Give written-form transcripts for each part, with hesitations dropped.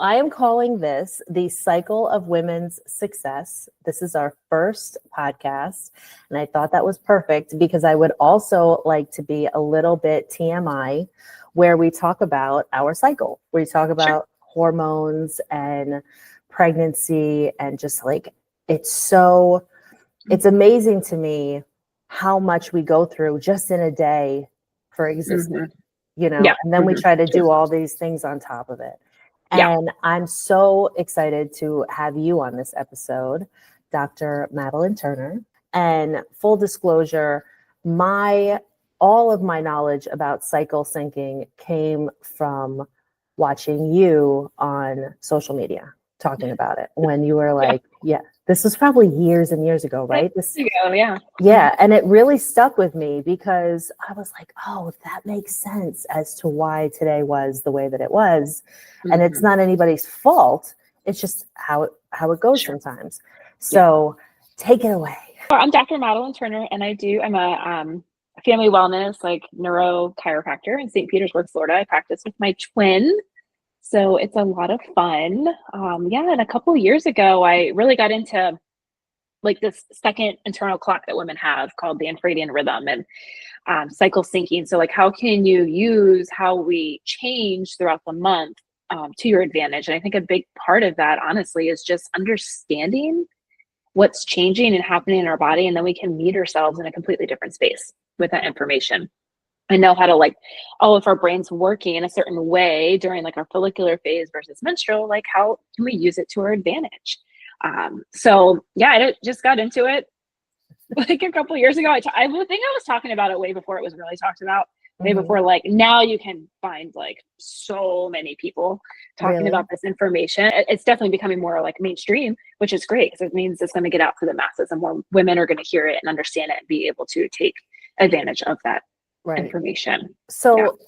I am calling this the cycle of women's success. This is our first podcast, and I thought that was perfect because I would also like to be a little bit TMI, where we talk about our cycle, where we talk about hormones and pregnancy, and just like it's amazing to me how much we go through just in a day for existing, Yeah. and then we try to do all these things on top of it. And I'm so excited to have you on this episode, Dr. Madalyn Turner. And full disclosure, all of my knowledge about cycle syncing came from watching you on social media talking about it when you were like, this was probably years and years ago, right? Yeah. And it really stuck with me because I was like, oh, that makes sense as to why today was the way that it was. And it's not anybody's fault. It's just how it goes sometimes. So take it away. I'm Dr. Madalyn Turner, and I'm a family wellness, like neuro chiropractor in St. Petersburg, Florida. I practice with my twin. So it's a lot of fun. And a couple of years ago, I really got into like this second internal clock that women have called the infradian rhythm and cycle syncing. So like, how can you use how we change throughout the month to your advantage? And I think a big part of that, honestly, is just understanding what's changing and happening in our body. And then we can meet ourselves in a completely different space with that information. I know how to if our brain's working in a certain way during like our follicular phase versus menstrual, like how can we use it to our advantage? I just got into it like a couple of years ago. I think I was talking about it way before it was really talked about. Way before, like now you can find like so many people talking about this information. It's definitely becoming more like mainstream, which is great because it means it's going to get out to the masses and more women are going to hear it and understand it and be able to take advantage of that information. So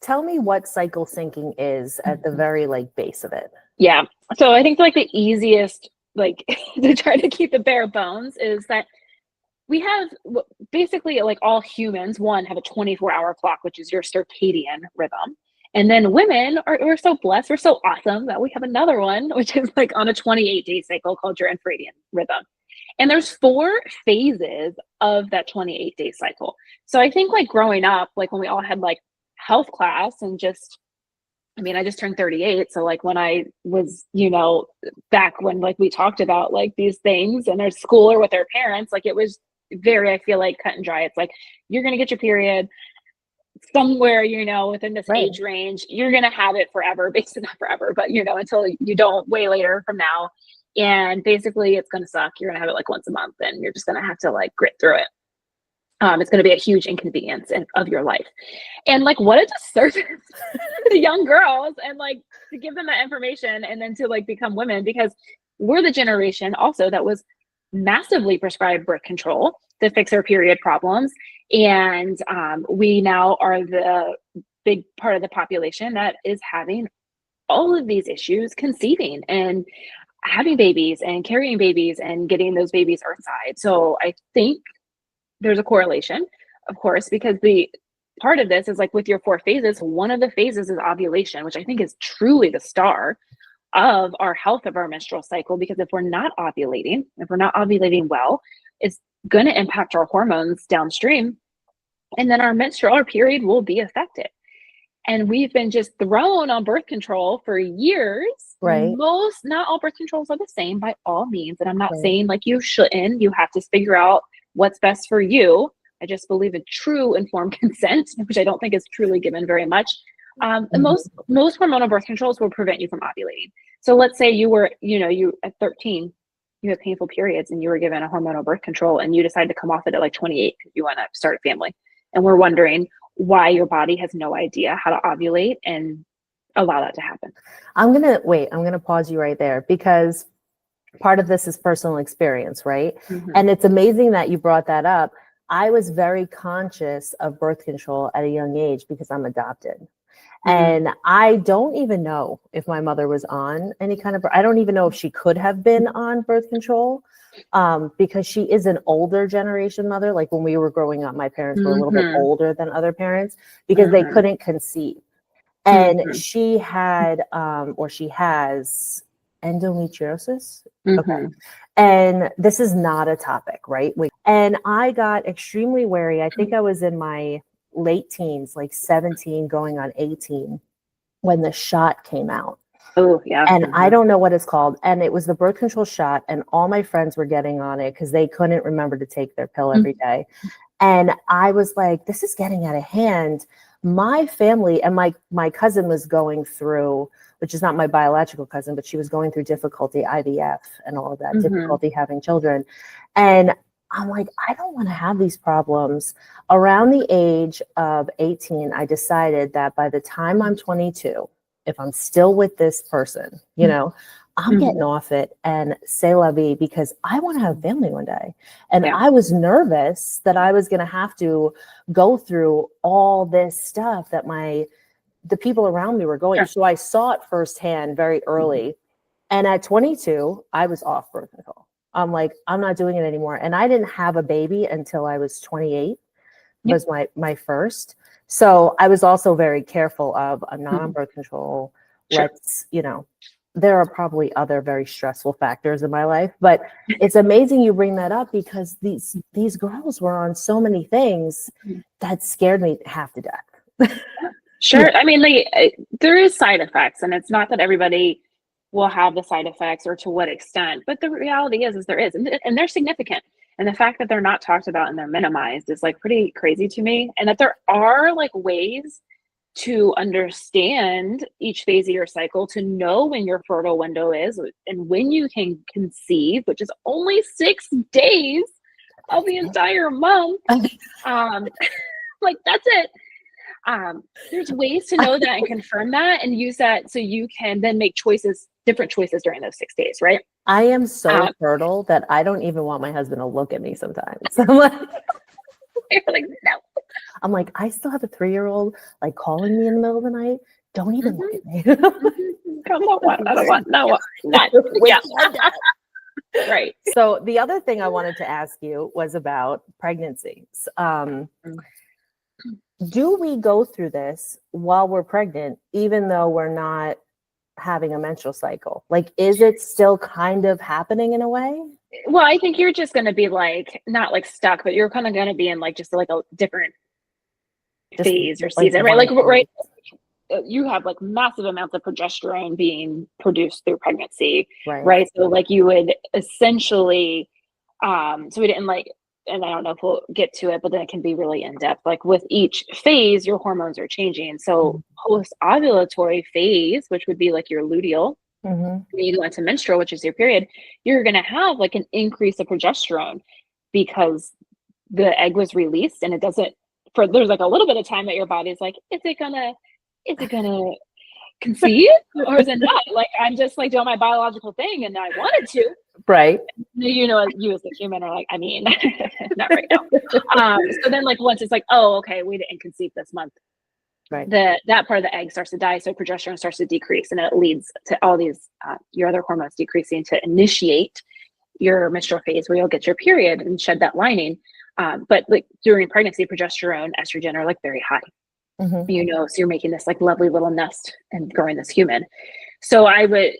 tell me what cycle syncing is at the very base of it. Yeah. So I think like the easiest to try to keep the bare bones is that we have basically like all humans, have a 24-hour clock, which is your circadian rhythm. And then women we're so blessed, we're so awesome that we have another one, which is like on a 28-day cycle called your infradian rhythm. And there's 4 phases of that 28-day cycle. So I think like growing up, like when we all had like health class and I just turned 38. So like when I was, back when like we talked about like these things in our school or with our parents, like it was very, I feel like cut and dry. It's like, you're going to get your period somewhere, within this age range, you're going to have it forever, basically not forever, but until you don't, way later from now. And basically it's going to suck. You're going to have it like once a month and you're just going to have to like grit through it. It's going to be a huge inconvenience of your life. And like, what a disservice to young girls and like to give them that information and then to like become women, because we're the generation also that was massively prescribed birth control to fix our period problems. And we now are the big part of the population that is having all of these issues conceiving and having babies and carrying babies and getting those babies earthside. So I think there's a correlation, of course, because the part of this is like with your 4 phases, one of the phases is ovulation, which I think is truly the star of our health of our menstrual cycle. Because if we're not ovulating well, it's going to impact our hormones downstream. And then our period will be affected. And we've been just thrown on birth control for years. Right. Not all birth controls are the same by all means. And I'm not saying like you shouldn't, you have to figure out what's best for you. I just believe in true informed consent, which I don't think is truly given very much. Most hormonal birth controls will prevent you from ovulating. So let's say you were, you at 13, you have painful periods and you were given a hormonal birth control and you decide to come off it at like 28 because you want to start a family. And we're wondering why your body has no idea how to ovulate and allow that to happen. I'm going to pause you right there because part of this is personal experience, right? And it's amazing that you brought that up. I was very conscious of birth control at a young age because I'm adopted. And I don't even know if my mother was on any kind of, I don't even know if she could have been on birth control because she is an older generation mother. Like when we were growing up, my parents were a little bit older than other parents because they couldn't conceive. And she had, or she has endometriosis. Okay. And this is not a topic, right? And I got extremely wary. I think I was in my late teens, like 17 going on 18, when the shot came out. Oh, yeah. And I don't know what it's called. And it was the birth control shot. And all my friends were getting on it because they couldn't remember to take their pill every day. And I was like, this is getting out of hand. My family and my cousin was going through, which is not my biological cousin, but she was going through difficulty, IVF and all of that, difficulty having children. And I'm like, I don't want to have these problems. Around the age of 18, I decided that by the time I'm 22, if I'm still with this person, you know, I'm getting off it and c'est la vie, because I want to have a family one day. And I was nervous that I was going to have to go through all this stuff that the people around me were going. So I saw it firsthand very early. And at 22, I was off birth control. I'm like, I'm not doing it anymore. And I didn't have a baby until I was 28, was my first. So I was also very careful of, I'm not on birth control. Let's, you know, there are probably other very stressful factors in my life, but it's amazing you bring that up, because these girls were on so many things that scared me half to death. Sure. I mean, there is side effects, and it's not that everybody will have the side effects or to what extent, but the reality is there is, and they're significant. And the fact that they're not talked about and they're minimized is like pretty crazy to me. And that there are like ways to understand each phase of your cycle, to know when your fertile window is and when you can conceive, which is only 6 days of the entire month. Like, that's it. There's ways to know that and confirm that and use that so you can then make different choices during those 6 days, right? I am so fertile that I don't even want my husband to look at me sometimes. I'm like, no. I'm like, I still have a 3-year-old like calling me in the middle of the night. Don't even look at me. I don't want, no, not. Yeah. Right. So the other thing I wanted to ask you was about pregnancy. Do we go through this while we're pregnant, even though we're not having a menstrual cycle? Like, is it still kind of happening in a way? Well, I think you're just going to be like, not like stuck, but you're kind of going to be in like just like a different phase or season, right? Like, right. You have like massive amounts of progesterone being produced through pregnancy, right? So like you would essentially, so we didn't like, and I don't know if we'll get to it, but then it can be really in depth. Like with each phase, your hormones are changing. So post-ovulatory phase, which would be like your luteal, when you go into menstrual, which is your period, you're going to have like an increase of progesterone because the egg was released, and it doesn't, there's like a little bit of time that your body's like, is it gonna conceive or is it not? Like, I'm just like doing my biological thing and I wanted to. Right. You know, you as a human are like, I mean, not right now. So then like once it's like, oh, okay, we didn't conceive this month. Right. That part of the egg starts to die. So progesterone starts to decrease, and it leads to all these, your other hormones decreasing to initiate your menstrual phase where you'll get your period and shed that lining. But like during pregnancy, progesterone, estrogen are like very high. You know, so you're making this like lovely little nest and growing this human. So I don't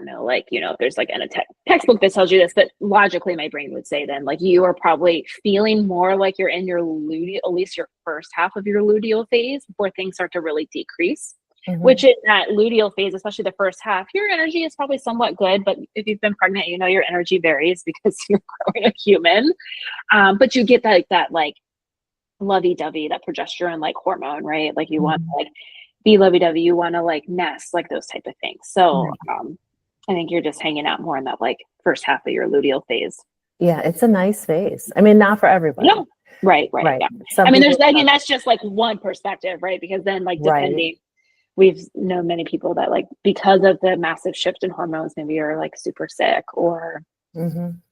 know, like, you know, if there's like in a textbook that tells you this, but logically my brain would say then like you are probably feeling more like you're in your luteal, at least your first half of your luteal phase before things start to really decrease. Which in that luteal phase, especially the first half, your energy is probably somewhat good. But if you've been pregnant, you know, your energy varies because you're growing a human. But you get that like lovey-dovey, that progesterone like hormone, right? Like you want to like be lovey-dovey, you want to like nest, like those type of things. So I think you're just hanging out more in that like first half of your luteal phase. Yeah, it's a nice phase. I mean, not for everybody. No. Right. Yeah. I mean, that's just like one perspective, right? Because then like depending, we've known many people that like because of the massive shift in hormones, maybe are like super sick or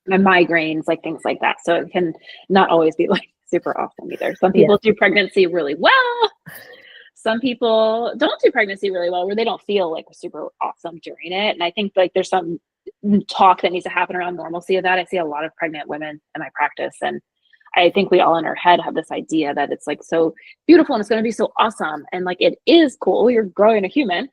migraines, like things like that. So it can not always be like super awesome either. Some people do pregnancy really well. Some people don't do pregnancy really well, where they don't feel like super awesome during it. And I think like there's some talk that needs to happen around normalcy of that. I see a lot of pregnant women in my practice, and I think we all in our head have this idea that it's like so beautiful and it's going to be so awesome. And like, it is cool. You're growing a human.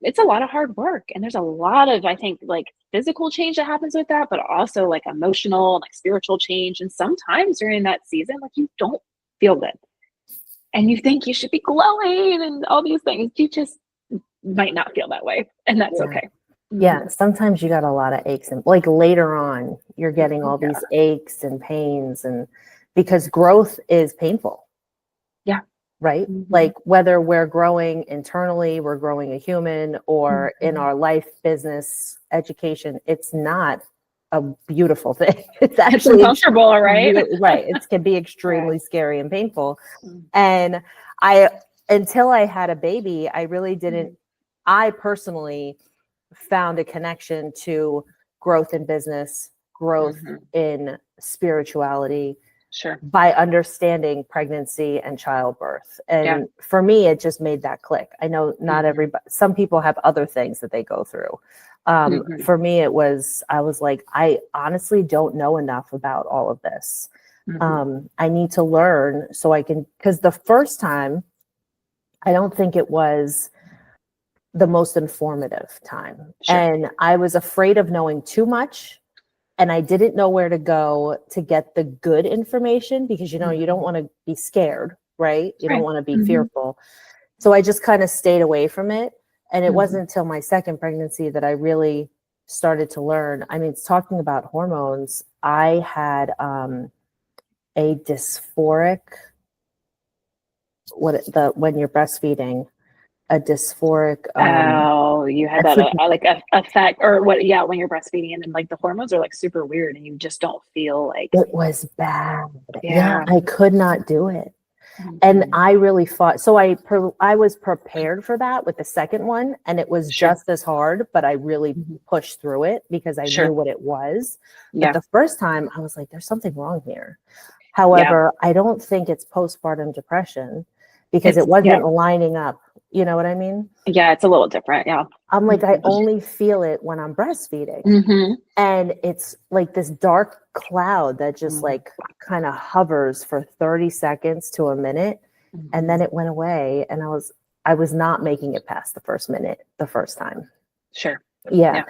It's a lot of hard work. And there's a lot of, I think, like physical change that happens with that, but also like emotional and like spiritual change. And sometimes during that season, like you don't feel good and you think you should be glowing and all these things. You just might not feel that way. And that's okay. Yeah, sometimes you got a lot of aches, and like later on, you're getting all these aches and pains, and because growth is painful. Yeah. Right? Like whether we're growing internally, we're growing a human, or in our life, business, education, it's not a beautiful thing. It's actually uncomfortable, right? Right. It can be extremely scary and painful. And until I had a baby, I really didn't, I personally found a connection to growth in business, growth in spirituality, by understanding pregnancy and childbirth. And for me, it just made that click. I know not everybody, some people have other things that they go through. For me, I was like, I honestly don't know enough about all of this. I need to learn so I can, because the first time, I don't think it was the most informative time. And I was afraid of knowing too much. And I didn't know where to go to get the good information because, you know, you don't want to be scared, right? You don't want to be fearful. So I just kind of stayed away from it. And it wasn't until my second pregnancy that I really started to learn. I mean, talking about hormones, I had a dysphoric, when you're breastfeeding, a dysphoric. You had that like effect or what? Yeah, when you're breastfeeding and then like the hormones are like super weird and you just don't feel like it was bad. Yeah, I could not do it. And I really fought. So I was prepared for that with the second one, and it was just as hard, but I really pushed through it because I knew what it was. But the first time I was like, there's something wrong here. However, I don't think it's postpartum depression because it wasn't lining up. You know what I mean? Yeah, it's a little different. Yeah. I'm like, I only feel it when I'm breastfeeding. And it's like this dark cloud that just like kind of hovers for 30 seconds to a minute. And then it went away. And I was not making it past the first minute the first time. Yeah.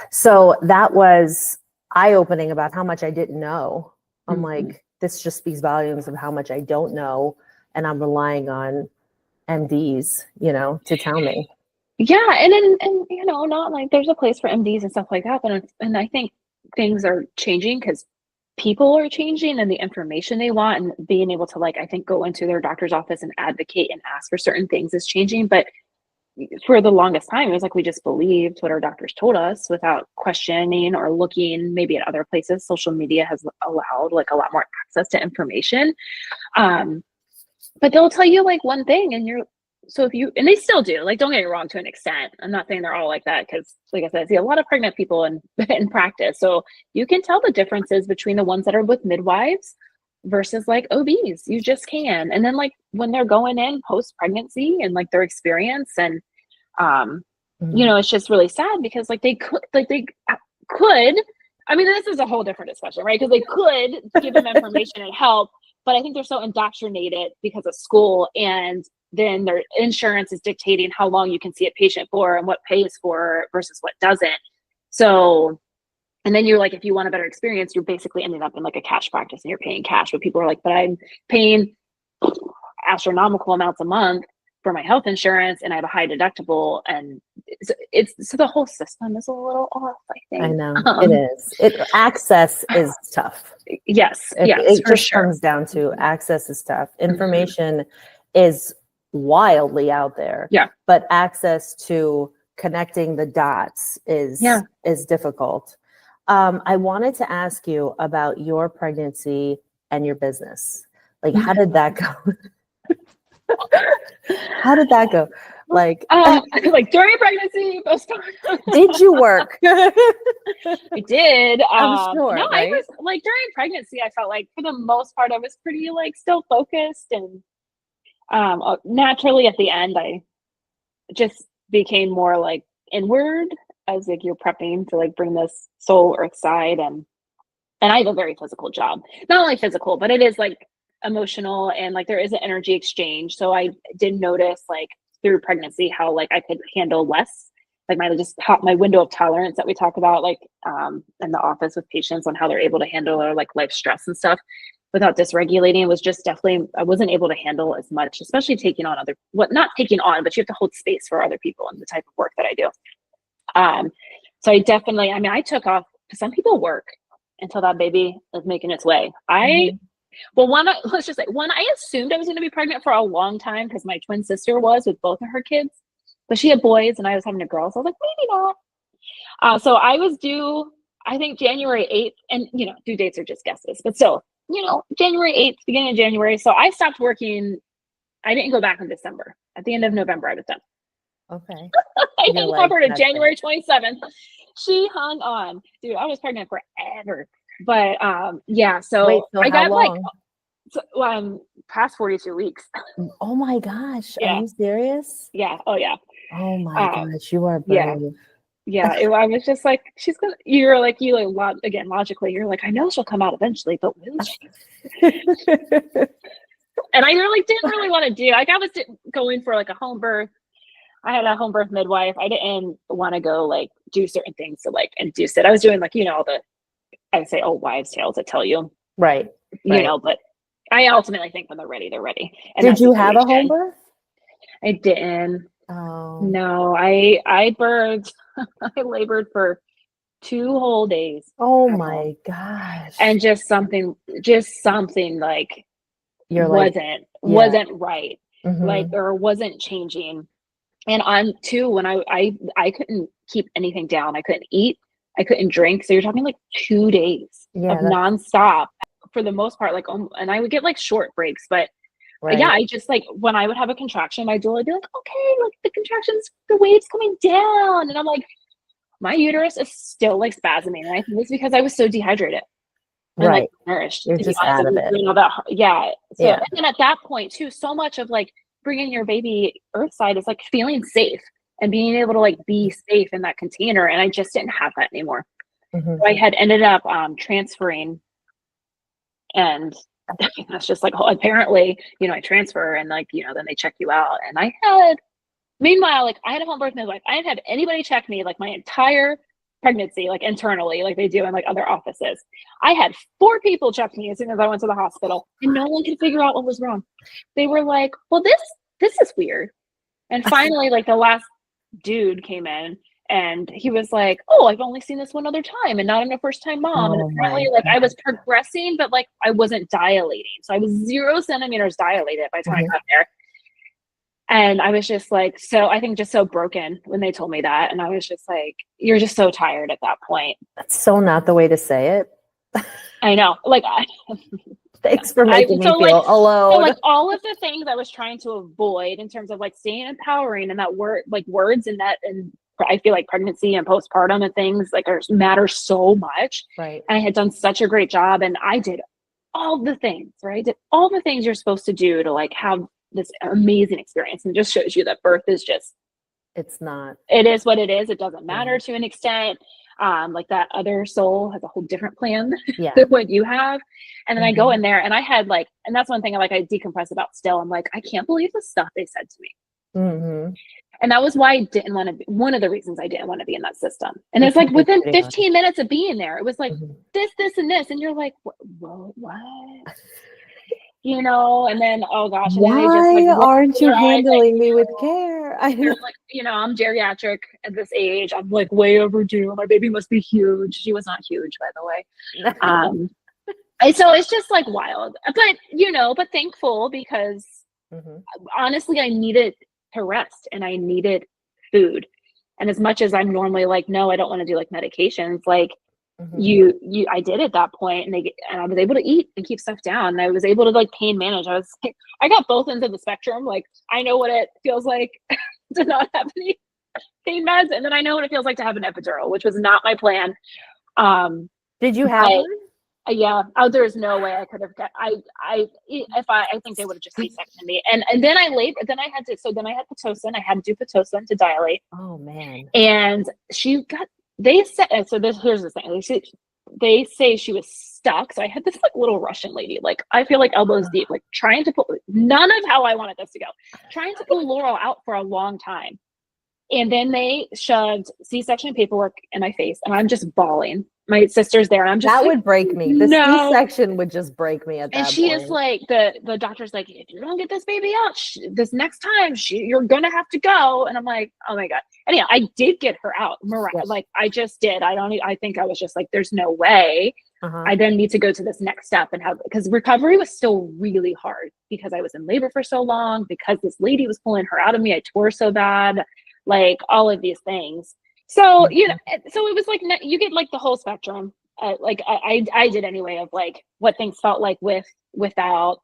So that was eye-opening about how much I didn't know. I'm like, this just speaks volumes of how much I don't know. And I'm relying on MDs, you know, to tell me. Yeah. And you know, not like there's a place for MDs and stuff like that. But, and I think things are changing because people are changing and the information they want and being able to like, I think go into their doctor's office and advocate and ask for certain things is changing. But for the longest time, it was like we just believed what our doctors told us without questioning or looking maybe at other places. Social media has allowed like a lot more access to information. But they'll tell you like one thing and and they still do, like, don't get me wrong to an extent. I'm not saying they're all like that because like I said, I see a lot of pregnant people in practice. So you can tell the differences between the ones that are with midwives versus like OBs. You just can. And then like when they're going in post-pregnancy and like their experience and, you know, it's just really sad because like they could, I mean, this is a whole different discussion, right? Because they could give them information and help. But I think they're so indoctrinated because of school, and then their insurance is dictating how long you can see a patient for and what pays for versus what doesn't. So, and then you're like, if you want a better experience, you're basically ending up in like a cash practice and you're paying cash. But people are like, but I'm paying astronomical amounts a month for my health insurance and I have a high deductible. And so the whole system is a little off, I think. I know it is. Access is tough. Yes. It just comes down to access is tough. Information is wildly out there. Yeah. But access to connecting the dots is difficult. I wanted to ask you about your pregnancy and your business. Like, how did that go? How did that go? Like during pregnancy, postpartum. Did you work? I did. I'm sure. No, right? I was like during pregnancy, I felt like for the most part I was pretty like still focused, and naturally at the end I just became more like inward as like you're prepping to like bring this soul earth side. And And I have a very physical job, not only physical, but it is like emotional, and like there is an energy exchange. So I did notice like through pregnancy how like I could handle less, like my window of tolerance that we talk about like in the office with patients on how they're able to handle their like life stress and stuff without dysregulating was just definitely, I wasn't able to handle as much, especially taking on not taking on, but you have to hold space for other people and the type of work that I do. So I definitely, I mean, I took off, some people work until that baby is making its way. Let's just say, I assumed I was going to be pregnant for a long time because my twin sister was with both of her kids, but she had boys and I was having a girl. So I was like, maybe not. So I was due, I think January 8th, and due dates are just guesses, but still, January 8th, beginning of January. So I stopped working. I didn't go back in December. At the end of November, I was done. Okay. I didn't cover to January 27th. She hung on. Dude, I was pregnant forever. But yeah, so, wait, so I got long? Past 42 weeks. Oh my gosh. Yeah. Are you serious? Yeah. Oh yeah. Oh my gosh, you are brave. Yeah. I was just like, logically, you're like, I know she'll come out eventually, but will she? And I really didn't want to do, like, I was going for like a home birth. I had a home birth midwife. I didn't want to go like do certain things to like induce it. I was doing like, I would say old wives' tales that tell you. Right. But I ultimately think when they're ready, they're ready. And did you have a home birth? I didn't. Oh. No, I birthed, I labored for 2 whole days. Oh my gosh. And just something like wasn't right. Like, or wasn't changing. And on too, when I couldn't keep anything down. I couldn't eat. I couldn't drink. So you're talking like 2 days of nonstop for the most part. Like, and I would get like short breaks, but yeah, I just like, when I would have a contraction, my doula would be like, okay, like the contractions, the wave's coming down. And I'm like, my uterus is still like spasming. And I think it's because I was so dehydrated. And like nourished. You're just out of it. Yeah. So, and then at that point too, so much of like bringing your baby earthside is like feeling safe and being able to like be safe in that container. And I just didn't have that anymore. So I had ended up transferring, and that's just like, apparently, I transfer and like, then they check you out. And meanwhile, like I had a home birth midwife. I didn't have anybody check me like my entire pregnancy, like internally, like they do in like other offices. I had 4 people check me as soon as I went to the hospital, and no one could figure out what was wrong. They were like, well, this is weird. And finally, like the last dude came in and he was like, oh, I've only seen this one other time and not in a first time mom. And apparently like I was progressing, but like I wasn't dilating. So I was 0 centimeters dilated by the time I got there. And I was just like, I think just so broken when they told me that. And I was just like, you're just so tired at that point. That's so not the way to say it. I know. Like, thanks for making me feel alone. So like all of the things I was trying to avoid in terms of like staying empowering and that word, like words and that, and I feel like pregnancy and postpartum and things like matter so much. Right. And I had done such a great job, and I did all the things, right? I did all the things you're supposed to do to like have this amazing experience. And it just shows you that birth is just, it is what it is. It doesn't matter to an extent. Like that other soul has a whole different plan than what you have. And then I go in there and I had like, and that's one thing I decompress about still. I'm like, I can't believe the stuff they said to me. And that was why I didn't want to be, one of the reasons I didn't want to be in that system. And it's like within 15 minutes of being there, it was like this, and this. And you're like, what? And then, oh gosh. And why then they just, like, aren't you handling me with care? They're like, I'm geriatric at this age. I'm like way overdue. My baby must be huge. She was not huge, by the way. And so it's just like wild, but thankful because honestly, I needed to rest and I needed food. And as much as I'm normally like, no, I don't want to do like medications, like I did at that point, and I was able to eat and keep stuff down. And I was able to like pain manage. I got both ends of the spectrum. Like I know what it feels like to not have any pain meds, and then I know what it feels like to have an epidural, which was not my plan. Did you have one? Yeah. Oh, there's no way I could have got. I think they would have just C-sectioned me, and then I labored. Then I had Pitocin. I had to do Pitocin to dilate. Oh man. And she got. They said, so here's the thing. they say she was stuck. So I had this like little Russian lady, like I feel like elbows deep, like trying to pull, none of how I wanted this to go, trying to pull Laurel out for a long time. And then they shoved C-section paperwork in my face, and I'm just bawling. My sister's there, and I'm just that like, would break me. The no. C-section would just break me at that And she point. is like, the doctor's like, if you don't get this baby out this next time, you're gonna have to go. And I'm like, oh my god. Anyhow, I did get her out. Yes. Like I just did. I think I was just like, there's no way. I then need to go to this next step and have, because recovery was still really hard because I was in labor for so long, because this lady was pulling her out of me. I tore so bad, like all of these things. So, you know, so it was like, you get like the whole spectrum. Like I did anyway, of like what things felt like without,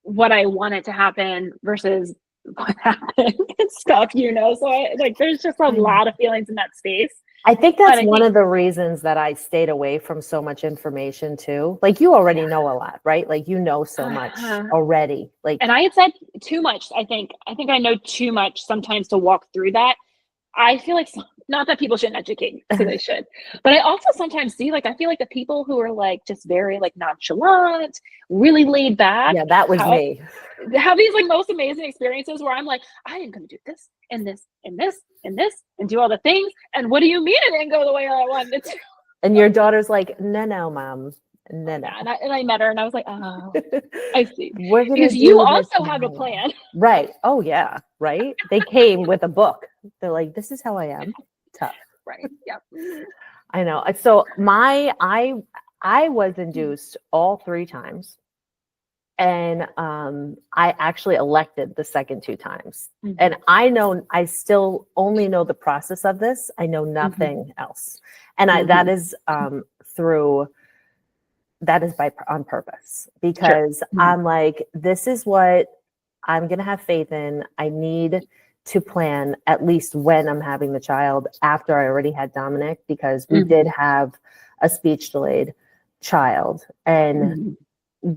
what I wanted to happen versus what happened and stuff, you know? So there's just a lot of feelings in that space. I think that's one of the reasons that I stayed away from so much information too. Like you already know a lot, right? Like you know so much already. Like, and I had said too much. I think I know too much sometimes to walk through that. I feel like, not that people shouldn't educate, because they should, but I also sometimes see, like, I feel like the people who are like just very like nonchalant, really laid back. Yeah, that was me. Have these like most amazing experiences where I'm like, I am going to do this and this and this and this and do all the things. And what do you mean it didn't go the way I wanted it to? And your daughter's like, no, mom. No. And I met her and I was like, oh, I see. Because you also have a plan. Right. Oh, yeah. Right. They came with a book. They're like, this is how I am. Tough. Right. Yeah. I know. So I was induced all 3 times. And I actually elected the second 2 times. And I still only know the process of this. I know nothing else. And that is on purpose, because I'm like, this is what I'm going to have faith in. I need to plan at least when I'm having the child after I already had Dominic, because we did have a speech delayed child, and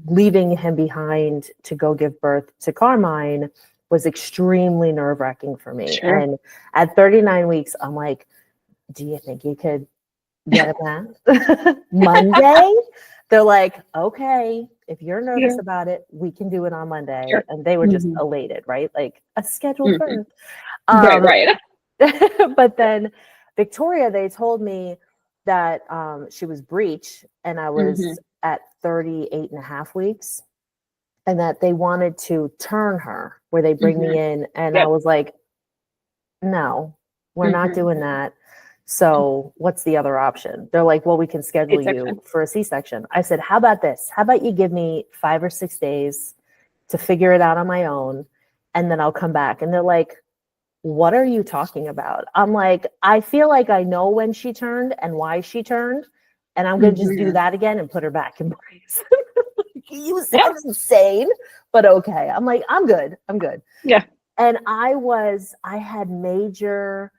leaving him behind to go give birth to Carmine was extremely nerve-wracking for me. Sure. And at 39 weeks, I'm like, do you think you could get him out Monday? They're like, okay, if you're nervous about it, we can do it on Monday. Sure. And they were just elated, right? Like a scheduled birth. Right. But then Victoria, they told me that she was breech, and I was at 38 and a half weeks, and that they wanted to turn her where they bring me in. And I was like, no, we're not doing that. So what's the other option? They're like, well, we can schedule you for a C-section. I said, how about this? How about you give me 5 or 6 days to figure it out on my own, and then I'll come back. And they're like, what are you talking about? I'm like, I feel like I know when she turned and why she turned, and I'm going to just do that again and put her back in place. You sound insane, but okay. I'm like, I'm good. Yeah. And I had major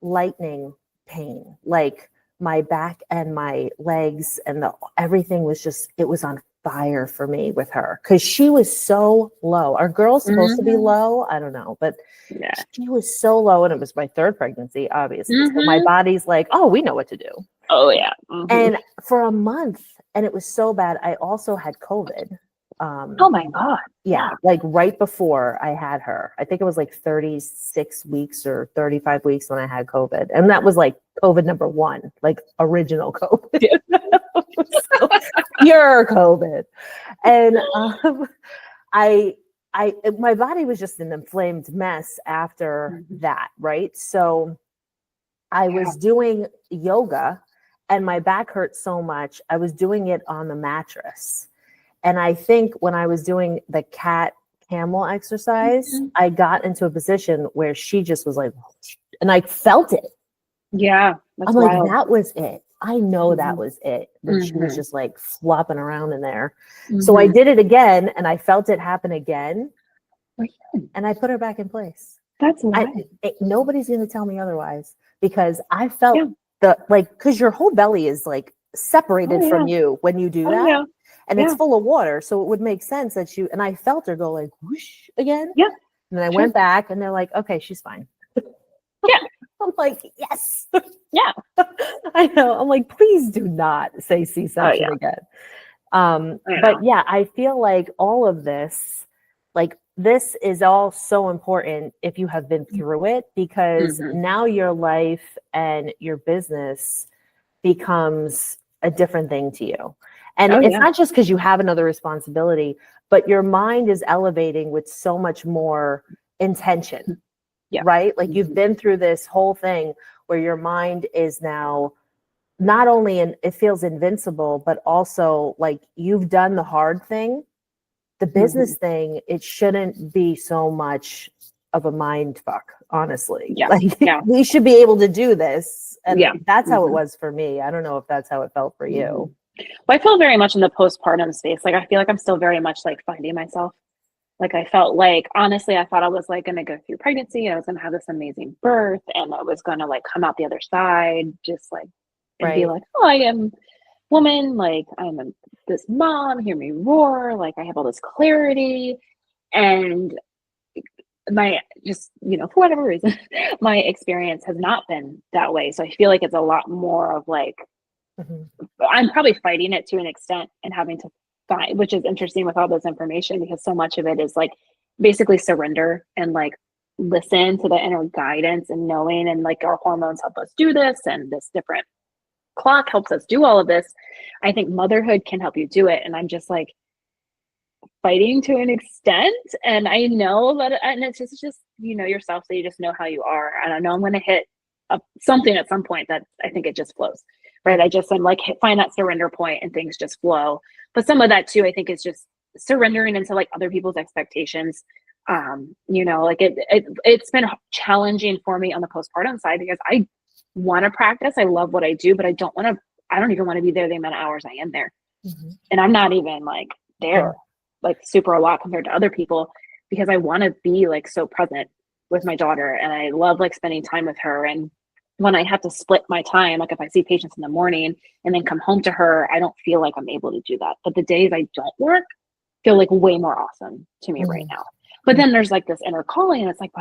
lightning pain, like my back and my legs, and everything was just, it was on fire for me with her, because she was so low. Are girls supposed to be low? I don't know, but she was so low, and it was my 3rd pregnancy, obviously. So my body's like, oh, we know what to do. Oh yeah. And for a month, and it was so bad, I also had COVID. Oh my God. Yeah, like right before I had her. I think it was like 36 weeks or 35 weeks when I had COVID. And that was like COVID number 1, like original COVID. So, pure COVID. And my body was just an inflamed mess after that, right? So I was doing yoga, and my back hurt so much. I was doing it on the mattress. And I think when I was doing the cat camel exercise, I got into a position where she just was like, and I felt it. Yeah. I'm like, that was it. I know that was it. But she was just like flopping around in there. So I did it again, and I felt it happen again. And I put her back in place. That's wild. Nobody's going to tell me otherwise, because I felt because your whole belly is like separated from you when you do that. Yeah. And it's full of water. So it would make sense that and I felt her go like whoosh again. Yeah. And then I went back, and they're like, okay, she's fine. Yeah. I'm like, yes. Yeah. I know. I'm like, please do not say C-section again. But yeah, I feel like all of this, like this is all so important if you have been through it, because now your life and your business becomes a different thing to you. And it's not just because you have another responsibility, but your mind is elevating with so much more intention, right? Like you've been through this whole thing where your mind is now not only it feels invincible, but also like you've done the hard thing. The business thing, it shouldn't be so much of a mind fuck, honestly. We should be able to do this. And that's how it was for me. I don't know if that's how it felt for you. Well, I feel very much in the postpartum space. Like, I feel like I'm still very much like finding myself. Like, I felt like, honestly, I thought I was like going to go through pregnancy and I was going to have this amazing birth and I was going to like come out the other side, just like, and be like, oh, I am woman. Like, I'm this mom, hear me roar. Like, I have all this clarity. And my, just, you know, for whatever reason, my experience has not been that way. So I feel like it's a lot more of like, I'm probably fighting it to an extent and having to find, which is interesting with all this information, because so much of it is like basically surrender and like listen to the inner guidance and knowing, and like our hormones help us do this, and this different clock helps us do all of this. I think motherhood can help you do it. And I'm just like fighting to an extent. And I know that, and it's just, you know, yourself. So you just know how you are. And I know I'm going to hit something at some point that I think it just flows. Right. I'm like, find that surrender point and things just flow. But some of that too, I think is just surrendering into like other people's expectations. You know, like it's been challenging for me on the postpartum side, because I want to practice. I love what I do, but I don't even want to be there the amount of hours I am there. And I'm not even like there, like super a lot compared to other people, because I want to be like so present with my daughter. And I love like spending time with her. And when I have to split my time, like if I see patients in the morning and then come home to her, I don't feel like I'm able to do that. But the days I don't work feel like way more awesome to me right now. But then there's like this inner calling, and it's like,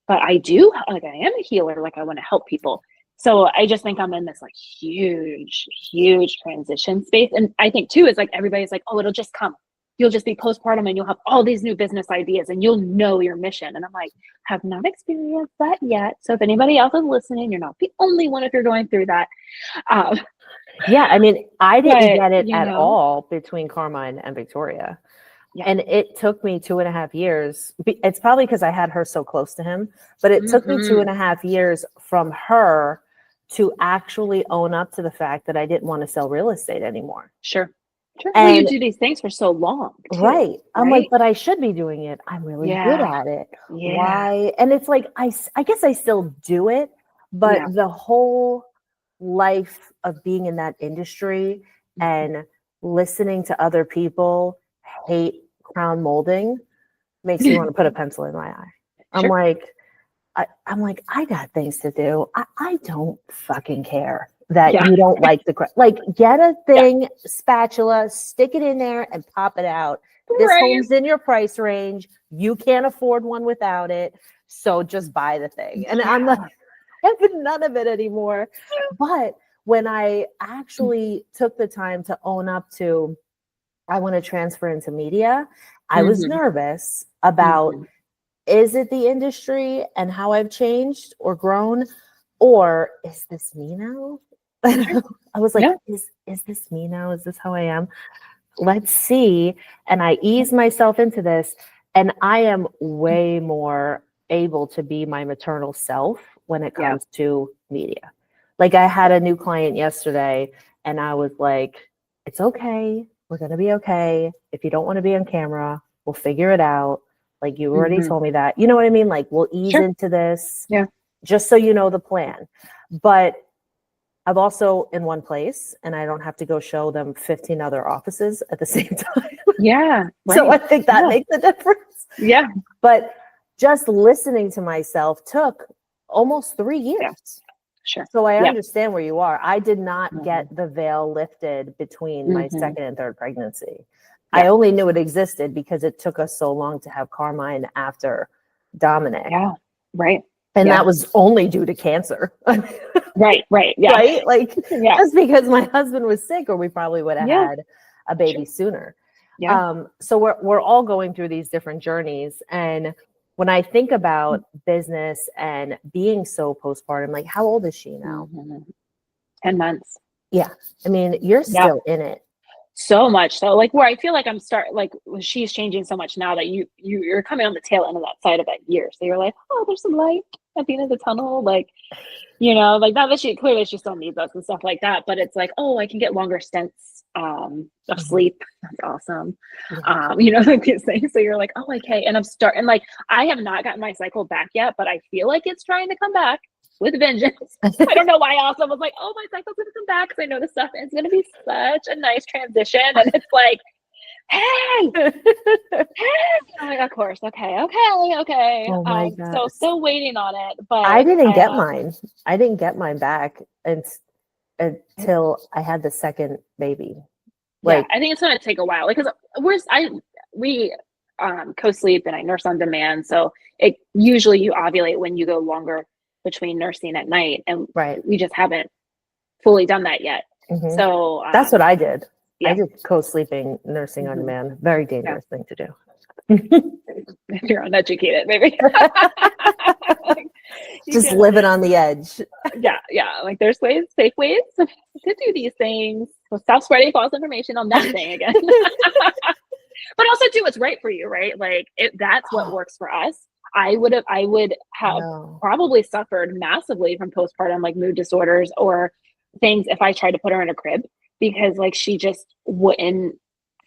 but I do, like I am a healer, like I want to help people. So I just think I'm in this like huge, huge transition space. And I think too, is like everybody's like, oh, it'll just come. You'll just be postpartum and you'll have all these new business ideas and you'll know your mission. And I'm like, have not experienced that yet. So if anybody else is listening, you're not the only one if you're going through that. Yeah, I mean, I didn't get it at all between Carmine and Victoria. And it took me 2.5 years. It's probably because I had her so close to him, but it took me 2.5 years from her to actually own up to the fact that I didn't want to sell real estate anymore. Sure. Well, you do these things for so long. Too, right. I'm like, but I should be doing it. I'm really good at it. Why? And it's like, I guess I still do it, but the whole life of being in that industry and listening to other people hate crown molding makes me want to put a pencil in my eye. I'm like, I got things to do. I don't fucking care that you don't like the like, get a thing, spatula, stick it in there and pop it out. This home's in your price range. You can't afford one without it. So just buy the thing. And I'm like, I have none of it anymore. But when I actually took the time to own up to, I want to transfer into media, I was nervous about, is it the industry and how I've changed or grown, or is this me now? I was like, is this me now? Is this how I am? Let's see. And I ease myself into this, and I am way more able to be my maternal self when it comes to media. Like, I had a new client yesterday, and I was like, it's okay. We're going to be okay. If you don't want to be on camera, we'll figure it out. Like, you already told me that. You know what I mean? Like, we'll ease into this. Just so you know the plan. But I'm also in one place, and I don't have to go show them 15 other offices at the same time. So I think that makes a difference. But just listening to myself took almost 3 years. So I understand where you are. I did not get the veil lifted between my second and third pregnancy. I only knew it existed because it took us so long to have Carmine after Dominic. And Yeah. that was only due to cancer. Right. Yeah. Right? Like Yeah. just because my husband was sick, or we probably would have Yeah. had a baby sooner. Yeah. So we're all going through these different journeys. And when I think about business and being so postpartum, like how old is she now? 10 months. Yeah. I mean, you're Yeah. still in it. So much so, like where I feel like she's changing so much now that you're coming on the tail end of that side of that year. So you're like, oh, there's some light at the end of the tunnel. Like, like not that she still needs us and stuff like that, but it's like, oh, I can get longer stints of sleep. That's awesome. Yeah. Like these things. So you're like, oh, okay. And I'm starting, like, I have not gotten my cycle back yet, but I feel like it's trying to come back with vengeance. I don't know why I also was like, oh, my cycle's gonna come back because I know this stuff, and it's gonna be such a nice transition. And it's like, hey, I'm like, of course, okay. Oh my God. So still waiting on it, but I didn't get mine. I didn't get mine back until I had the second baby. Like, I think it's gonna take a while, because we co-sleep and I nurse on demand, so it usually you ovulate when you go longer between nursing at night, and we just haven't fully done that yet. So that's what I did. Yeah. I did co-sleeping nursing on demand. Very dangerous thing to do. If you're uneducated, maybe. Just living on the edge. Yeah. Like there's safe ways to do these things. So stop spreading false information. I'm never saying again. But also do what's right for you, right? Like that's what works for us. I would have probably suffered massively from postpartum, like mood disorders or things, if I tried to put her in a crib, because like she just wouldn't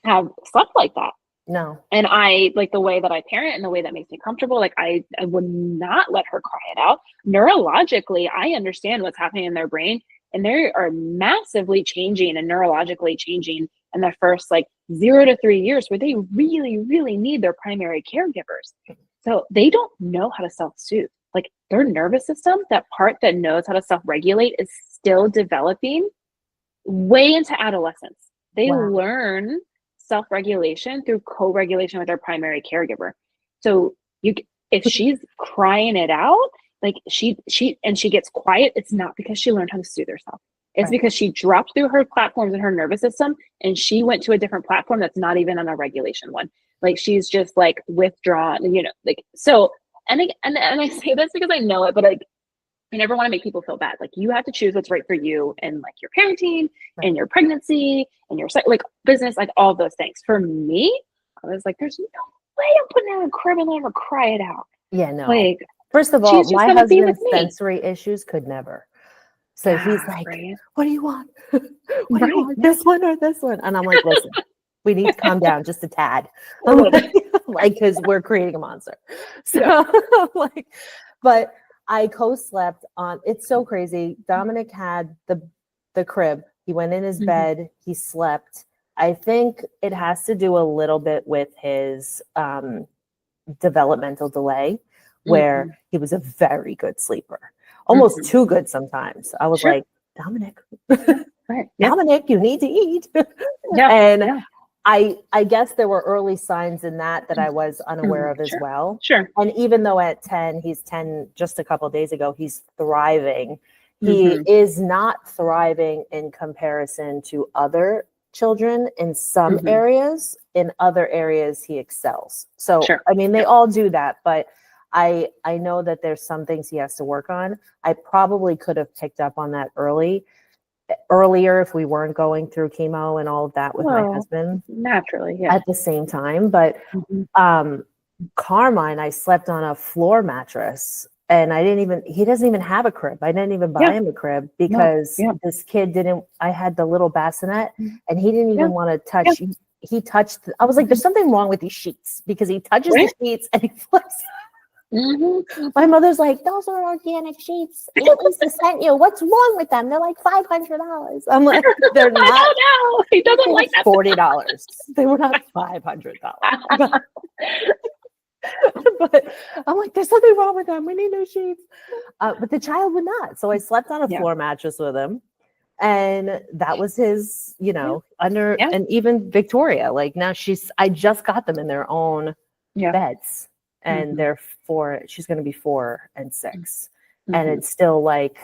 have slept like that. No. And I like the way that I parent and the way that makes me comfortable. Like I would not let her cry it out. Neurologically, I understand what's happening in their brain, and they are massively changing and neurologically changing in the first like 0 to 3 years, where they really, really need their primary caregivers. So they don't know how to self-soothe. Like their nervous system, that part that knows how to self-regulate, is still developing way into adolescence. They learn self-regulation through co-regulation with their primary caregiver. So if she's crying it out, like she gets quiet, it's not because she learned how to soothe herself. It's because she dropped through her platforms in her nervous system and she went to a different platform that's not even on a regulation one. Like she's just like withdrawn, like so. And I say this because I know it, but like I never want to make people feel bad. Like you have to choose what's right for you and like your parenting and your pregnancy and your like business, like all those things. For me, I was like, there's no way I'm putting her in a crib and letting her cry it out. Yeah, no. Like, first of all, my husband's sensory issues could never. So he's like, what do you want? What do you want? This one or this one? And I'm like, listen, we need to calm down just a tad. Like, because we're creating a monster. So like, but I co-slept on, it's so crazy. Dominic had the crib. He went in his bed, he slept. I think it has to do a little bit with his developmental delay, where he was a very good sleeper, almost too good sometimes. I was like, Dominic, Dominic, you need to eat. I guess there were early signs in that I was unaware of as well. And even though at 10, he's 10 just a couple of days ago, he's thriving. He is not thriving in comparison to other children in some areas. In other areas, he excels. So, I mean, they all do that, but I know that there's some things he has to work on. I probably could have picked up on that earlier if we weren't going through chemo and all of that with my husband naturally at the same time. But Carmine, I slept on a floor mattress, and he doesn't even have a crib. I didn't even buy him a crib because this kid I had the little bassinet and he didn't even want to touch. He touched, I was like, there's something wrong with these sheets, because he touches the sheets and he flips. My mother's like, those are organic sheets. Lisa sent you. What's wrong with them? They're like $500. I'm like, they're not. I don't know. He doesn't like that. $40. They were not $500. But I'm like, there's something wrong with them. We need new sheets. But the child would not. So I slept on a floor mattress with him. And that was his, and even Victoria, like now I just got them in their own beds. and she's going to be 4 and 6. Mm-hmm. And it's still like,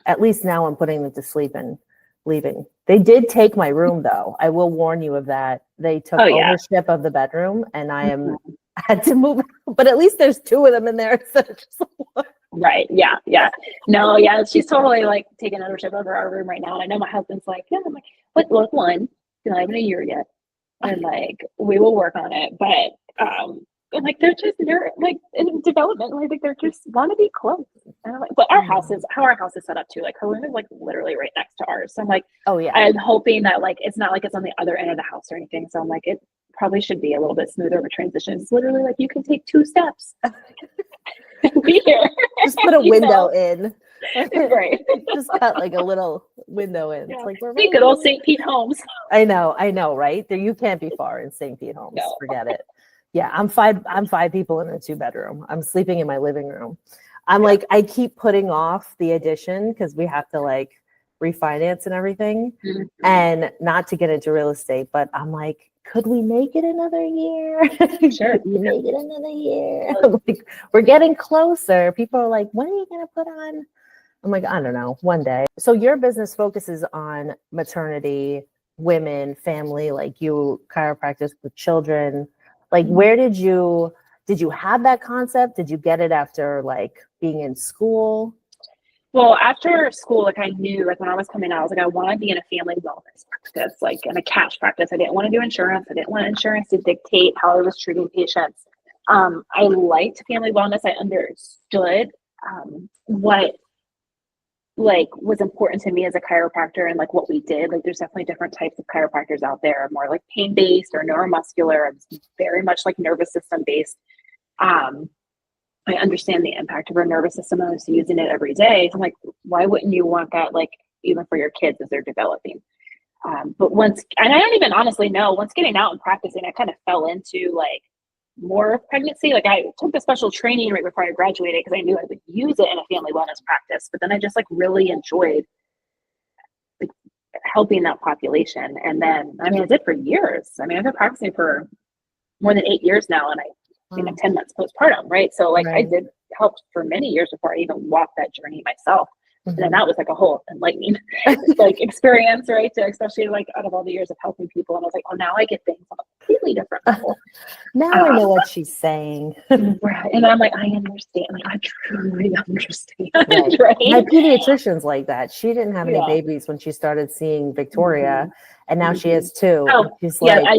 at least now I'm putting them to sleep and leaving. They did take my room though. I will warn you of that. They took ownership of the bedroom, and I had to move, but at least there's 2 of them in there instead of just one. Right. Yeah. Yeah. No. Yeah. She's totally like taking ownership over our room right now. And I know my husband's like, yeah. I'm like, what? Look, one, you're not even a year yet, and like we will work on it. But and like they're like in development. I think they're just want to be close. And I'm like, but our house is set up too. Like her room is like literally right next to ours. So I'm like, oh yeah. I'm hoping that like it's not like it's on the other end of the house or anything. So I'm like, it probably should be a little bit smoother of a transition. It's literally like you can take 2 steps. Be here. Just put a window in. Right. Just cut like a little window in. Yeah. It's like we're hey, good old St. Pete Homes. I know, right? There, you can't be far in St. Pete Homes. No. Forget it. Yeah, I'm 5 people in a 2-bedroom. I'm sleeping in my living room. I'm like, I keep putting off the addition because we have to like refinance and everything, and not to get into real estate, but I'm like, could we make it another year? Sure. Could we make it another year? I'm like, we're getting closer. People are like, when are you going to put on? I'm like, I don't know, one day. So your business focuses on maternity, women, family, like you chiropractors with children. Like, where did you have that concept? Did you get it after like being in school? Well, after school, like I knew, like when I was coming out, I was like, I want to be in a family wellness practice, like in a cash practice. I didn't want to do insurance. I didn't want insurance to dictate how I was treating patients. I liked family wellness. I understood what like was important to me as a chiropractor and like what we did. Like there's definitely different types of chiropractors out there, more like pain-based or neuromuscular. I'm very much like nervous system based. I understand the impact of our nervous system. I was using it every day. So I'm like, why wouldn't you want that, like, even for your kids as they're developing? But once, and I don't even honestly know, once getting out and practicing, I kind of fell into like more of pregnancy. Like I took the special training right before I graduated because I knew I would use it in a family wellness practice. But then I just like really enjoyed like helping that population. And then, I mean, I did for years. I mean, I've been practicing for more than 8 years now, and you know, 10 months postpartum, right? So like I did help for many years before I even walked that journey myself. And then that was like a whole enlightening like experience, right? To, especially like out of all the years of helping people. And I was like, oh, now I get things on a completely different level. Now I know what she's saying. Right. And I'm like, I understand. Like, I truly understand. Right. Right? My pediatrician's like that. She didn't have any babies when she started seeing Victoria. And now she has 2. Oh, she's like, I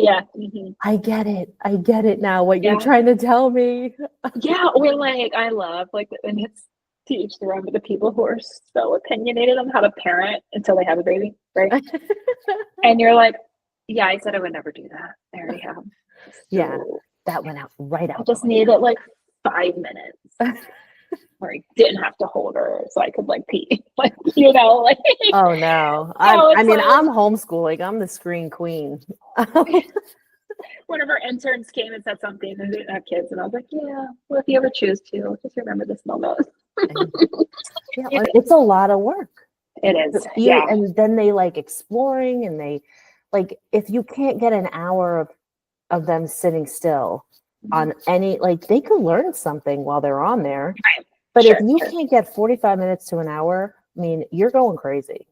get it. I get it now. What you're trying to tell me. Or like, I love like, and it's to each their own, but the people who are so opinionated on how to parent until they have a baby, right? And you're like, yeah, I said I would never do that. I already have. So that went out right out. I just needed like 5 minutes. Where I didn't have to hold her so I could like pee, like, you know, like. Oh no! I mean, I'm homeschooling. I'm the screen queen. One of our interns came and said something and didn't have kids, and I was like, yeah, well, if you ever choose to, just remember this moment. It's a lot of work. It is. And then they like exploring, and they like, if you can't get an hour of them sitting still on any, like, they could learn something while they're on there. Right. But if you can't get 45 minutes to an hour, I mean, you're going crazy.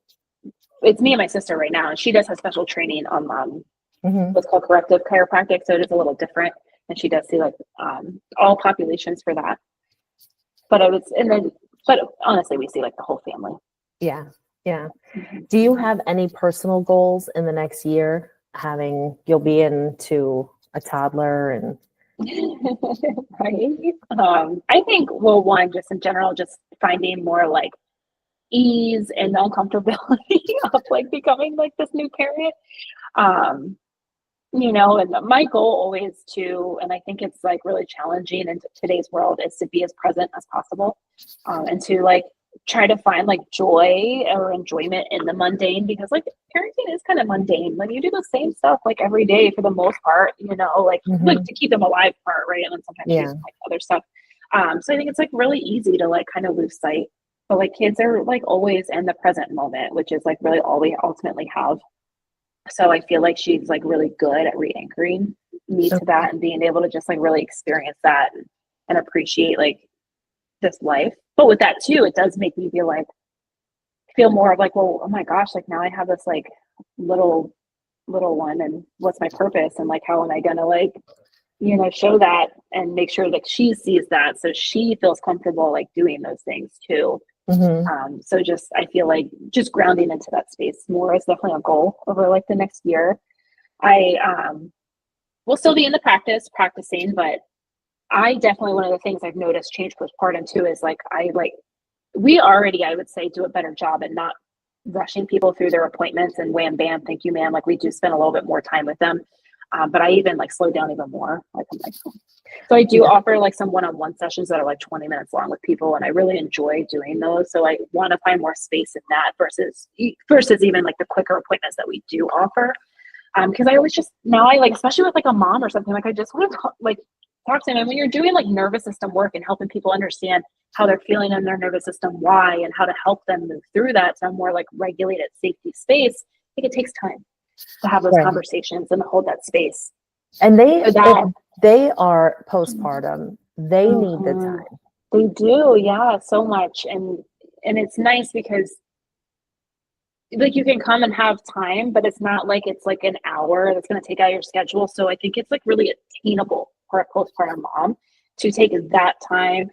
It's me and my sister right now, and she does have special training on what's called corrective chiropractic, so it is a little different, and she does see like all populations for that. But but honestly, we see like the whole family. Yeah. Do you have any personal goals in the next year? You'll be into a toddler and. Right. I think, well, one, just in general, just finding more like ease and uncomfortability of like becoming like this new parent. You know, and my goal always and I think it's like really challenging in today's world, is to be as present as possible, and to like try to find like joy or enjoyment in the mundane, because like parenting is kind of mundane. Like you do the same stuff like every day for the most part, you know, like to keep them alive part, right? And then sometimes you like other stuff. So I think it's like really easy to like kind of lose sight, but like kids are like always in the present moment, which is like really all we ultimately have. So I feel like she's like really good at re-anchoring me to that and being able to just like really experience that and appreciate like this life. But with that too, it does make me feel more of like, well, oh my gosh, like now I have this like little one, and what's my purpose, and like how am I gonna like, show that and make sure that she sees that so she feels comfortable like doing those things too. So just I feel like just grounding into that space more is definitely a goal over like the next year. I will still be in the practicing, but I definitely, one of the things I've noticed change postpartum too is like we already, I would say, do a better job at not rushing people through their appointments and wham bam, thank you ma'am, like we do spend a little bit more time with them. But I even like slow down even more. Like I'm like, so I do offer like some one-on-one sessions that are like 20 minutes long with people, and I really enjoy doing those. So I want to find more space in that versus even like the quicker appointments that we do offer. Because I always just now I like, especially with like a mom or something, like I just want to talk to them. And when you're doing like nervous system work and helping people understand how they're feeling in their nervous system, why, and how to help them move through that to a more like regulated safety space, I think it takes time to have those conversations and hold that space. And they are postpartum. They need the time. They do, yeah, so much. And it's nice because like you can come and have time, but it's not like it's like an hour that's going to take out your schedule. So I think it's like really attainable for a postpartum mom to take that time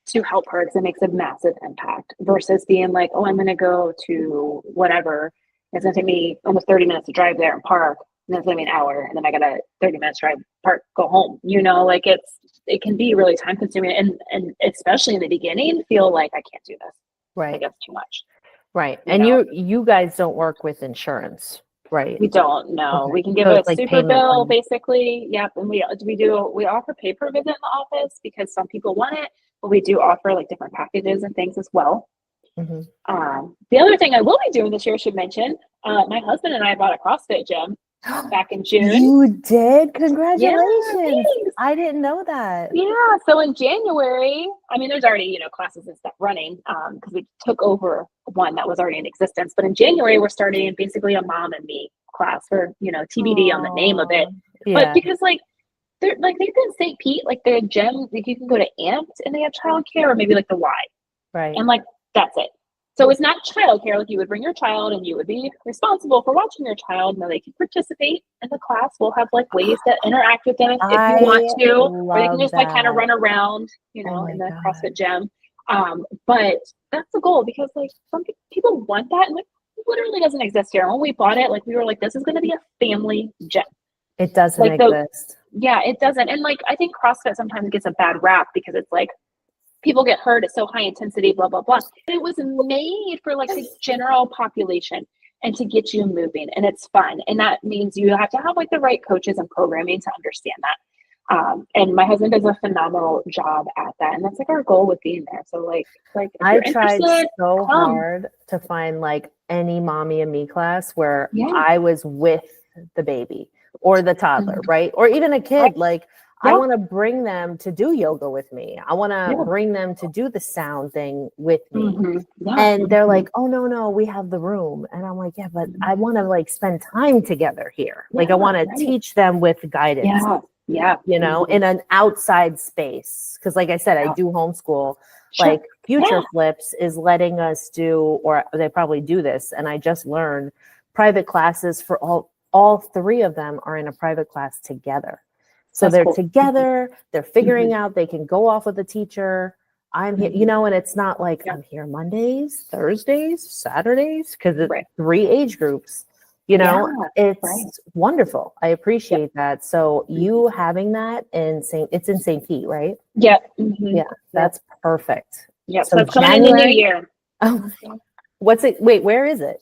to help her, because it makes a massive impact versus being like, oh, I'm going to go to whatever. It's going to take me almost 30 minutes to drive there and park, and then it's going to be an hour, and then I got a 30 minutes drive, park, go home. Like it can be really time consuming, and especially in the beginning, feel like I can't do this. Right. Like it's too much. Right. And you guys don't work with insurance, right? We don't know. Okay. We can give a super bill, basically. Yep. And we offer pay per visit in the office because some people want it, but we do offer like different packages and things as well. The other thing I will be doing this year, I should mention, my husband and I bought a CrossFit gym back in June. You did? Congratulations. Yeah, I didn't know that. Yeah. So in January, I mean, there's already, classes and stuff running because we took over one that was already in existence. But in January, we're starting basically a mom and me class for, TBD on the name of it. Yeah. But because they're like, they've been St. Pete, like the gym, like you can go to Amped and they have childcare, or maybe like the Y. Right. And like, that's it. So it's not childcare, like you would bring your child and you would be responsible for watching your child. Now they can participate in the class. We'll have like ways to interact with them if you want to, or they can just like kind of run around, in the CrossFit gym. But that's the goal, because like some people want that, and like it literally doesn't exist here. When we bought it, like we were like, this is going to be a family gym. It doesn't like exist. Yeah, it doesn't. And like I think CrossFit sometimes gets a bad rap because it's like, people get hurt, it's so high intensity, blah, blah, blah. It was made for like the general population and to get you moving, and it's fun. And that means you have to have like the right coaches and programming to understand that. And my husband does a phenomenal job at that. And that's like our goal with being there. So like I tried so hard to find like any mommy and me class where I was with the baby or the toddler, right? Or even a kid, like I want to bring them to do yoga with me. I want to bring them to do the sound thing with me. And they're like, oh, no, we have the room. And I'm like, yeah, but I want to like spend time together here. Like I want to teach them with guidance, in an outside space. Because like I said, I do homeschool. Like Future Flips is letting us do, or they probably do this. And I just learned private classes for all three of them are in a private class together. So they're together, they're figuring out, they can go off with a teacher. I'm here, and it's not like I'm here Mondays, Thursdays, Saturdays, because it's 3 age groups, it's wonderful. I appreciate that. So you having that it's in St. Pete, right? Yeah. Yeah, that's perfect. Yeah, so it's coming in the new year. Oh, what's it? Wait, where is it?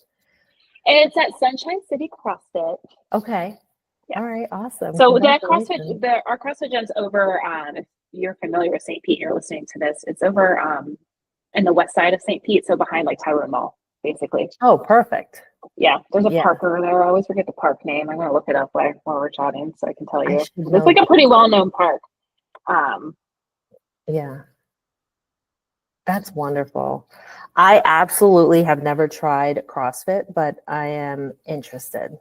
It's at Sunshine City CrossFit. Okay. Yeah. All right, awesome. So our CrossFit gym's over, if you're familiar with St. Pete, you're listening to this, it's over in the west side of St. Pete, so behind like Tyrone Mall, basically. Oh, perfect. Yeah, there's a park over there. I always forget the park name. I'm going to look it up while we're chatting so I can tell you. It's like a pretty well-known park. Yeah. That's wonderful. I absolutely have never tried CrossFit, but I am interested.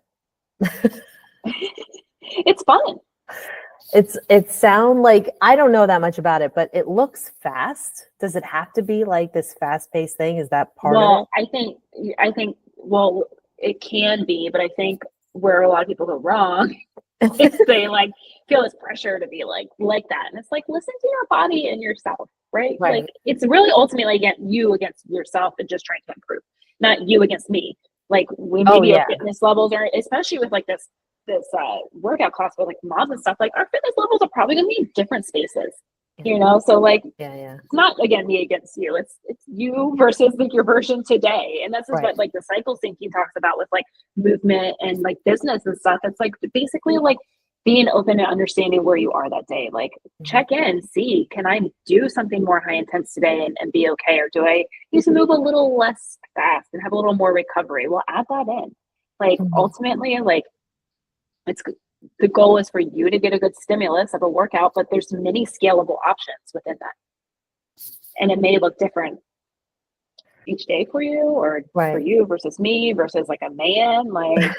It's fun. It sound like, I don't know that much about it, but it looks fast. Does it have to be like this fast-paced thing? Is that part of it? I think, well, it can be, but I think where a lot of people go wrong is they like feel this pressure to be like that. And it's like, listen to your body and yourself, right? Right. Like it's really ultimately you against yourself and just trying to improve, not you against me. Like we maybe yeah. our fitness levels are, especially with like this workout class with like moms and stuff, like our fitness levels are probably gonna be in different spaces, you know? So like, Yeah. it's not again me against you. It's you versus like your version today. And this is Right. what like the cycle syncing talks about with like movement and like business and stuff. It's like basically like being open and understanding where you are that day. Like check in, see, can I do something more high intense today and be okay? Or do I need to move a little less fast and have a little more recovery? Well, add that in. Like ultimately, like the goal is for you to get a good stimulus of a workout, but there's many scalable options within that. And it may look different each day for you, or for you versus me versus like a man. Like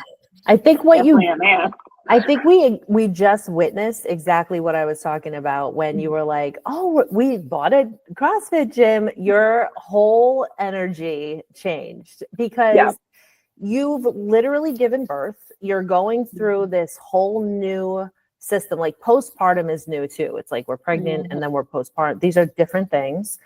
I think a man. I think we just witnessed exactly what I was talking about when you were like, oh, we bought a CrossFit gym. Your whole energy changed because you've literally given birth. You're going through this whole new system. Like postpartum is new too. It's like we're pregnant and then we're postpartum. These are different things.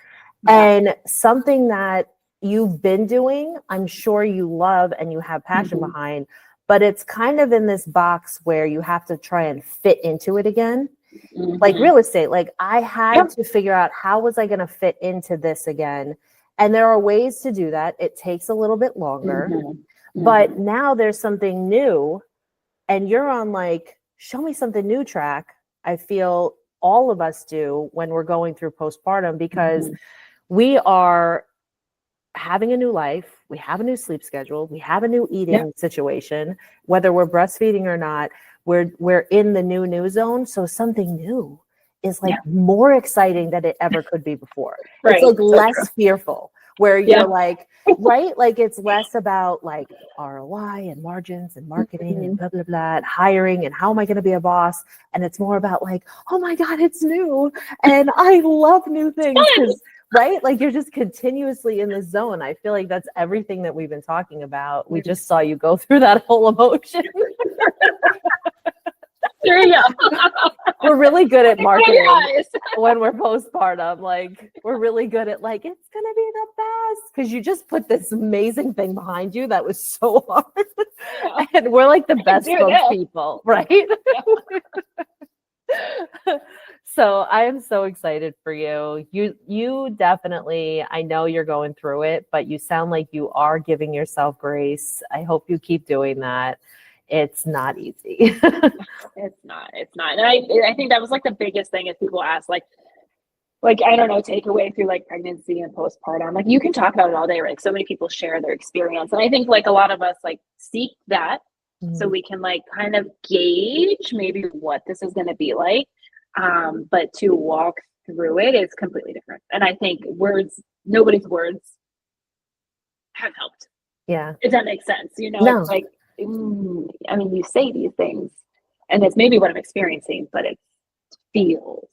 And something that you've been doing, I'm sure you love and you have passion behind, but it's kind of in this box where you have to try and fit into it again. Like real estate, like I had to figure out how was I going to fit into this again. And there are ways to do that. It takes a little bit longer, but now there's something new and you're on like, show me something new track. I feel all of us do when we're going through postpartum because we are having a new life. We have a new sleep schedule. We have a new eating situation, whether we're breastfeeding or not, we're in the new zone. So something new is like more exciting than it ever could be before. It's like less fearful where you're like, right? Like it's less about like ROI and margins and marketing and blah, blah, blah, and hiring and how am I going to be a boss? And it's more about like, oh my God, it's new. And I love new things because right? Like you're just continuously in the zone. I feel like that's everything that we've been talking about. We just saw you go through that whole emotion. There you go. We're really good at marketing when we're postpartum. Like we're really good at like, it's going to be the best. Because you just put this amazing thing behind you that was so hard. And we're like the best spokespeople, right? So I am so excited for you. You definitely, I know you're going through it, but you sound like you are giving yourself grace. I hope you keep doing that. It's not easy. It's not. And I think that was like the biggest thing is people ask like, I don't know, takeaway through like pregnancy and postpartum. Like you can talk about it all day, right? Like so many people share their experience. And I think like a lot of us like seek that so we can like kind of gauge maybe what this is going to be like. But to walk through it is completely different. And I think nobody's words have helped. Yeah. If that makes sense, you know, it's like, I mean, you say these things and it's maybe what I'm experiencing, but it feels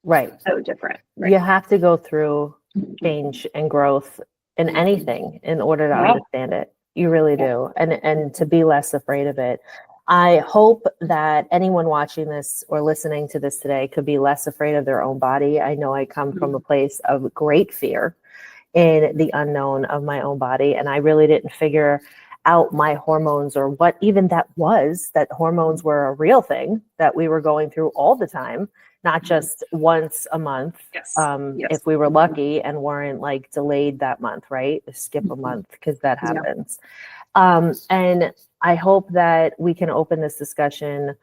so different. Right? You have to go through change and growth in anything in order to understand it. You really do. And to be less afraid of it. I hope that anyone watching this or listening to this today could be less afraid of their own body. I know I come from a place of great fear in the unknown of my own body. And I really didn't figure out my hormones or what even that was, that hormones were a real thing that we were going through all the time, not just once a month. If we were lucky and weren't like delayed that month, right? Skip a month because that happens. And I hope that we can open this discussion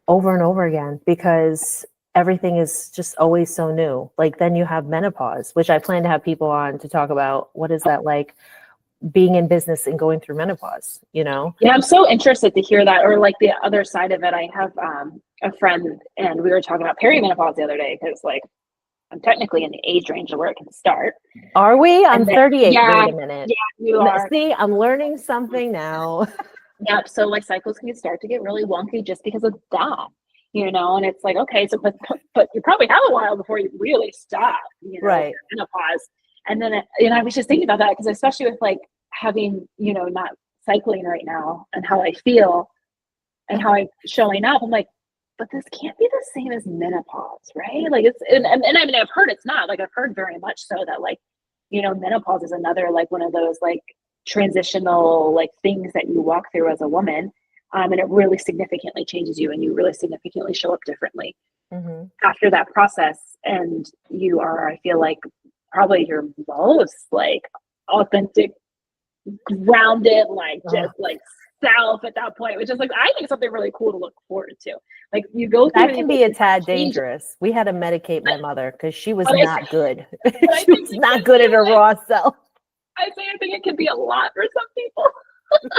over and over again because everything is just always so new. Like then you have menopause, which I plan to have people on to talk about what is that like being in business and going through menopause, you know? Yeah, I'm so interested to hear that. Or like the other side of it, I have a friend and we were talking about perimenopause the other day because like I'm technically in the age range of where it can start. Are we? I'm 38. Wait a minute. Yeah, you are. See, I'm learning something now. Yep. So like cycles can start to get really wonky just because of that. And it's like, okay, so but you probably have a while before you really stop, Right. menopause. And then, I was just thinking about that because especially with like having, not cycling right now and how I feel and how I'm showing up, I'm like, but this can't be the same as menopause, right? Like and I mean, I've heard it's not. Like I've heard very much so that like, menopause is another like one of those like transitional like things that you walk through as a woman. And it really significantly changes you and you really significantly show up differently after that process. And you are, I feel like, probably your most like authentic, grounded, like just like self at that point, which is like, I think something really cool to look forward to. Like you go through that can be a tad dangerous. We had to medicate my mother because she was not good. She was not good at her raw self. I think it can be a lot for some people.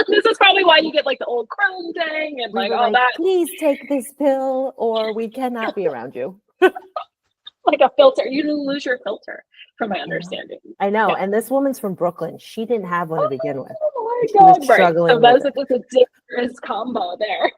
This is probably why you get like the old Crohn thing and like all that. Please take this pill or we cannot be around you. Like a filter. You lose your filter, from my understanding. I know. Yeah. And this woman's from Brooklyn. She didn't have one to begin with. Oh my God. She was struggling. Right. So that's a dangerous combo there.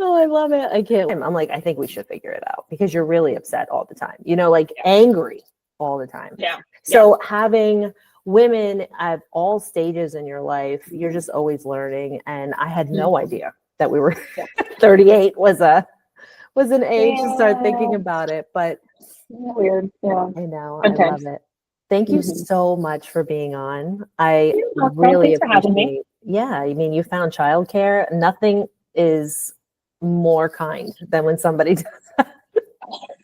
Oh, I love it. I can't. I'm like, I think we should figure it out because you're really upset all the time, like angry all the time. Yeah. So having women at all stages in your life, you're just always learning. And I had no idea that we were 38 was an age to start thinking about it. But weird. Yeah. I know. Sometimes. I love it. Thank you so much for being on. I really appreciate it. Yeah. I mean, you found childcare. Nothing is more kind than when somebody does that.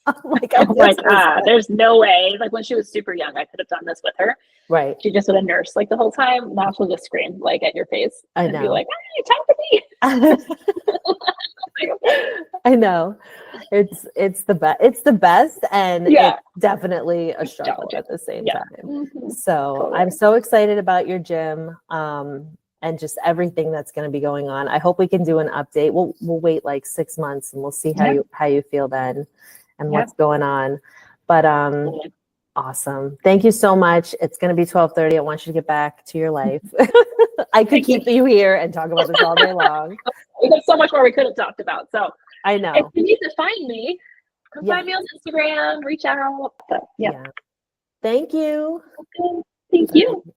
Oh my God, there's no way. Like when she was super young, I could have done this with her. Right. She just would have nursed like the whole time. Now she'll just scream like at your face and be like, "Hey, talk to me." I know. It's the best. It's the best, and it's definitely a struggle at the same time. So totally. I'm so excited about your gym. And just everything that's going to be going on. I hope we can do an update. We'll wait like 6 months and we'll see how you feel then and what's going on. But awesome. Thank you so much. It's going to be 12:30. I want you to get back to your life. I could keep you here and talk about this all day long. There's so much more we could have talked about. So I know. If you need to find me, come find me on Instagram, reach out. So, Thank you. Okay. Thank you.